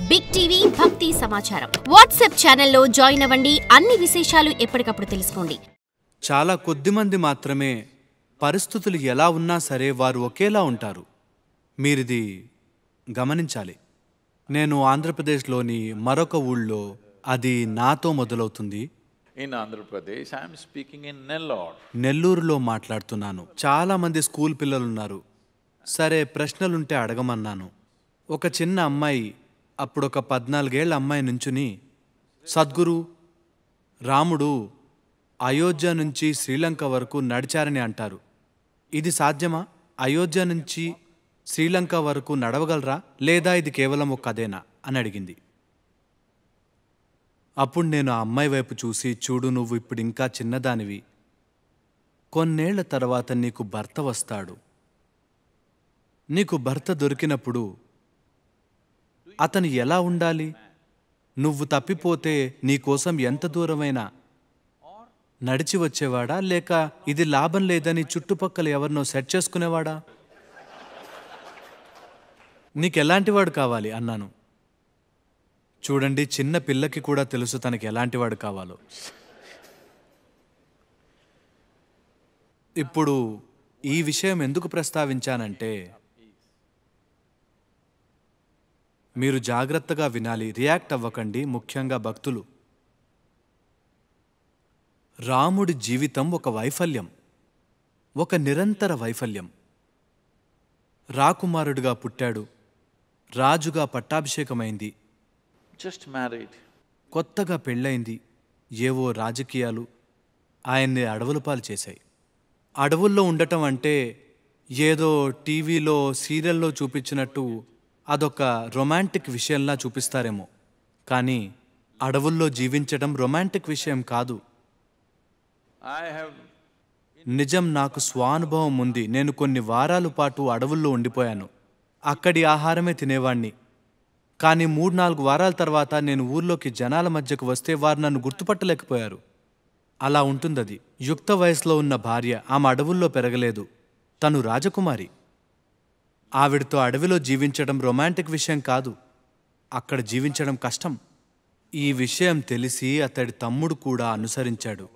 Big TV భక్తి సమాచారం WhatsApp ఛానల్లో జాయిన్ అవ్వండి. అన్ని విశేషాలు ఎప్పటికప్పుడు తెలుసుకోండి. చాలా కొద్దిమంది మాత్రమే పరిస్థితులు ఎలా ఉన్నా సరే వారు ఒకేలా ఉంటారు. మీరిది గమనించాలి. నేను ఆంధ్రప్రదేశ్లోని మరొక ఊళ్ళో, అది నాతో మొదలవుతుంది. In Andhra Pradesh, I am speaking in Nellore. నెల్లూరులో మాట్లాడుతున్నాను. చాలా మంది స్కూల్ పిల్లలున్నారు. సరే, ప్రశ్నలుంటే అడగమన్నాను. ఒక చిన్న అమ్మాయి, అప్పుడొక 14 ఏళ్ల అమ్మాయి నుంచుని, సద్గురు, రాముడు అయోధ్య నుంచి శ్రీలంక వరకు నడిచారని అంటారు. ఇది సాధ్యమా? అయోధ్య నుంచి శ్రీలంక వరకు నడవగలరా, లేదా ఇది కేవలం ఒక కథేనా అని అడిగింది. అప్పుడు నేను ఆ అమ్మాయి వైపు చూసి, చూడు, నువ్వు ఇప్పుడు ఇంకా చిన్నదానివి. కొన్నేళ్ల తర్వాత నీకు భర్త వస్తాడు. నీకు భర్త దొరికినప్పుడు అతను ఎలా ఉండాలి? నువ్వు తప్పిపోతే నీకోసం ఎంత దూరమైనా నడిచి వచ్చేవాడా, లేక ఇది లాభం లేదని చుట్టుపక్కల ఎవరినో సెట్ చేసుకునేవాడా? నీకెలాంటివాడు కావాలి అన్నాను. చూడండి, చిన్న పిల్లకి కూడా తెలుసు తనకి ఎలాంటివాడు కావాలో. ఇప్పుడు ఈ విషయం ఎందుకు ప్రస్తావించానంటే, మీరు జాగ్రత్తగా వినాలి, రియాక్ట్ అవ్వకండి, ముఖ్యంగా భక్తులు. రాముడి జీవితం ఒక వైఫల్యం, ఒక నిరంతర వైఫల్యం. రాకుమారుడిగా పుట్టాడు, రాజుగా పట్టాభిషేకమైంది, Just married. కొత్తగా పెళ్ళైంది. ఏవో రాజకీయాలు ఆయన్ని అడవుల పాలు చేశాయి. అడవుల్లో ఉండటం అంటే ఏదో టీవీలో సీరియల్లో చూపించినట్టు అదొక రొమాంటిక్ విషయంలా చూపిస్తారేమో, కానీ అడవుల్లో జీవించడం రొమాంటిక్ విషయం కాదు. I have నిజం, నాకు స్వానుభవం ఉంది. నేను కొన్ని వారాల పాటు అడవుల్లో ఉండిపోయాను. అక్కడి ఆహారమే తినేవాణ్ణి. కానీ 3-4 వారాల తర్వాత నేను ఊర్లోకి జనాల మధ్యకు వస్తే వారు నన్ను గుర్తుపట్టలేకపోయారు. అలా ఉంటుందది. యుక్త వయసులో ఉన్న భార్య, ఆమె అడవుల్లో పెరగలేదు, తను రాజకుమారి. ఆవిడతో అడవిలో జీవించడం రొమాంటిక్ విషయం కాదు, అక్కడ జీవించడం కష్టం. ఈ విషయం తెలిసి అతడి తమ్ముడు కూడా అనుసరించాడు,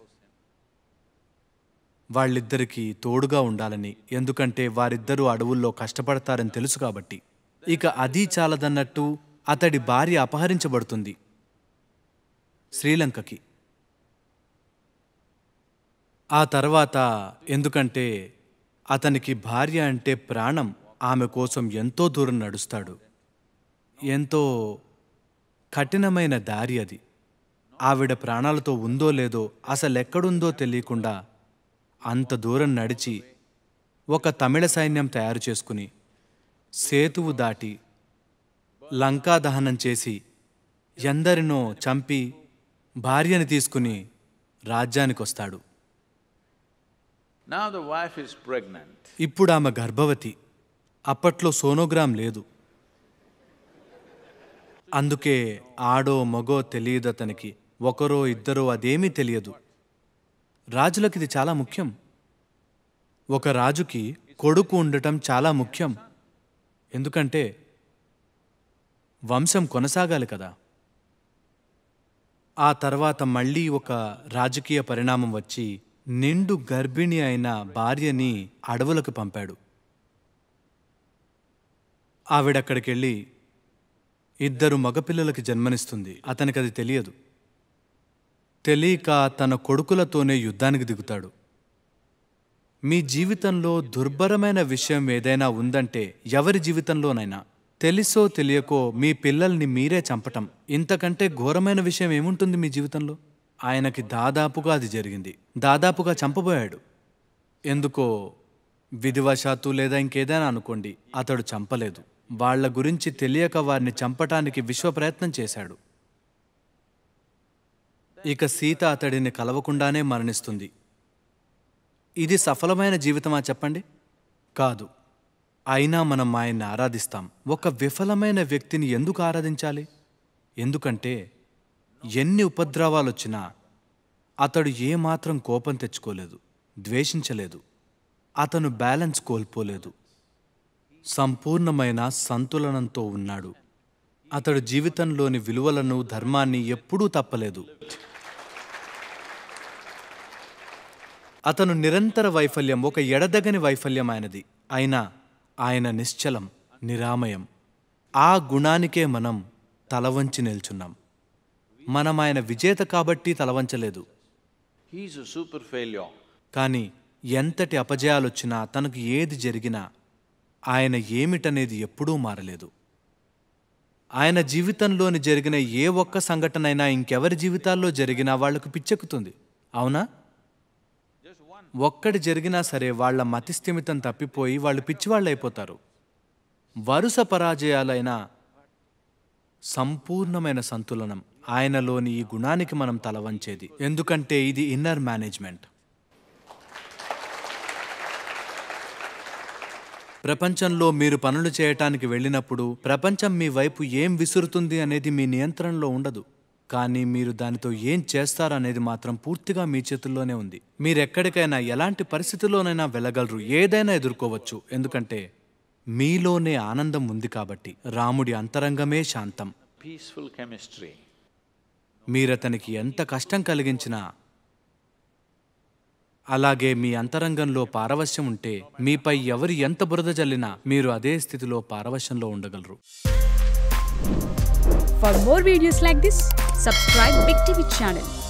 వాళ్ళిద్దరికీ తోడుగా ఉండాలని. ఎందుకంటే వారిద్దరూ అడవుల్లో కష్టపడతారని తెలుసు కాబట్టి. ఇక అది చాలదన్నట్టు అతడి భార్య అపహరించబడుతుంది శ్రీలంకకి. ఆ తర్వాత, ఎందుకంటే అతనికి భార్య అంటే ప్రాణం, ఆమె కోసం ఎంతో దూరం నడుస్తాడు. ఎంతో కఠినమైన దారి అది. ఆవిడ ప్రాణాలతో ఉందో లేదో, అసలెక్కడుందో తెలియకుండా అంత దూరం నడిచి ఒక తమిళ సైన్యం తయారు చేసుకుని సేతువు దాటి లంకా దహనం చేసి ఎందరినో చంపి భార్యని తీసుకుని రాజ్యానికొస్తాడు. Now the wife is pregnant. ఇప్పుడు ఆమె గర్భవతి. అప్పట్లో సోనోగ్రామ్ లేదు, అందుకే ఆడో మగో తెలియదు అతనికి. ఒకరో ఇద్దరో అదేమీ తెలియదు. రాజులకి ఇది చాలా ముఖ్యం. ఒక రాజుకి కొడుకు ఉండటం చాలా ముఖ్యం, ఎందుకంటే వంశం కొనసాగాలి కదా. ఆ తర్వాత మళ్ళీ ఒక రాజకీయ పరిణామం వచ్చి నిండు గర్భిణి అయిన భార్యని అడవులకు పంపాడు. ఆవిడక్కడికెళ్ళి 2 మగపిల్లలకి జన్మనిస్తుంది. అతనికి అది తెలియదు. తెలియక తన కొడుకులతోనే యుద్ధానికి దిగుతాడు. మీ జీవితంలో దుర్భరమైన విషయం ఏదైనా ఉందంటే, ఎవరి జీవితంలోనైనా, తెలుసో తెలియకో మీ పిల్లల్ని మీరే చంపటం, ఇంతకంటే ఘోరమైన విషయం ఏముంటుంది మీ జీవితంలో? ఆయనకి దాదాపుగా అది జరిగింది. దాదాపుగా చంపబోయాడు. ఎందుకో విధివశాత్తు లేదా ఇంకేదైనా అనుకోండి, అతడు చంపలేదు. వాళ్ల గురించి తెలియక వారిని చంపటానికి విశ్వ ప్రయత్నం చేశాడు. ఇక సీత అతడిని కలవకుండానే మరణిస్తుంది. ఇది సఫలమైన జీవితమా చెప్పండి? కాదు. అయినా మనం ఆయన్ని ఆరాధిస్తాం. ఒక విఫలమైన వ్యక్తిని ఎందుకు ఆరాధించాలి? ఎందుకంటే ఎన్ని ఉపద్రవాలొచ్చినా అతడు ఏమాత్రం కోపం తెచ్చుకోలేదు, ద్వేషించలేదు. అతను బ్యాలెన్స్ కోల్పోలేదు, సంపూర్ణమైన సంతులనంతో ఉన్నాడు. అతడు జీవితంలోని విలువలను, ధర్మాన్ని ఎప్పుడూ తప్పలేదు. అతను నిరంతర వైఫల్యం, ఒక ఎడదగని వైఫల్యం ఆయనది. అయినా ఆయన నిశ్చలం, నిరామయం. ఆ గుణానికే మనం తలవంచి నిల్చున్నాం. మనం ఆయన విజేత కాబట్టి తలవంచలేదు. He is a super failure. కానీ ఎంతటి అపజయాలొచ్చినా, తనకు ఏది జరిగినా ఆయన ఏమిటనేది ఎప్పుడూ మారలేదు. ఆయన జీవితంలోని జరిగిన ఏ ఒక్క సంఘటనైనా ఇంకెవరి జీవితాల్లో జరిగినా వాళ్లకు పిచ్చెక్కుతుంది. అవునా? ఒక్కటి జరిగినా సరే వాళ్ల మతిస్థిమితం తప్పిపోయి వాళ్ళు పిచ్చివాళ్ళైపోతారు. వరుస పరాజయాలైన సంపూర్ణమైన సంతులనం ఆయనలోని ఈ గుణానికి మనం తలవంచేది. ఎందుకంటే ఇది ఇన్నర్ మేనేజ్మెంట్. ప్రపంచంలో మీరు పనులు చేయటానికి వెళ్ళినప్పుడు ప్రపంచం మీ వైపు ఏం విసురుతుంది అనేది మీ నియంత్రణలో ఉండదు. కానీ మీరు దానితో ఏం చేస్తారనేది మాత్రం పూర్తిగా మీ చేతుల్లోనే ఉంది. మీరెక్కడికైనా, ఎలాంటి పరిస్థితుల్లోనైనా వెళ్ళగలరు, ఏదైనా ఎదుర్కోవచ్చు. ఎందుకంటే మీలోనే ఆనందం ఉంది కాబట్టి. రాముడి అంతరంగమే శాంతం. Peaceful chemistry. మీరతనికి ఎంత కష్టం కలిగించినా, అలాగే మీ అంతరంగంలో పారవశ్యం ఉంటే, మీపై ఎవరు ఎంత బురద జల్లినా మీరు అదే స్థితిలో పారవశ్యంలో ఉండగలరు. For more videos like this, subscribe Big TV channel.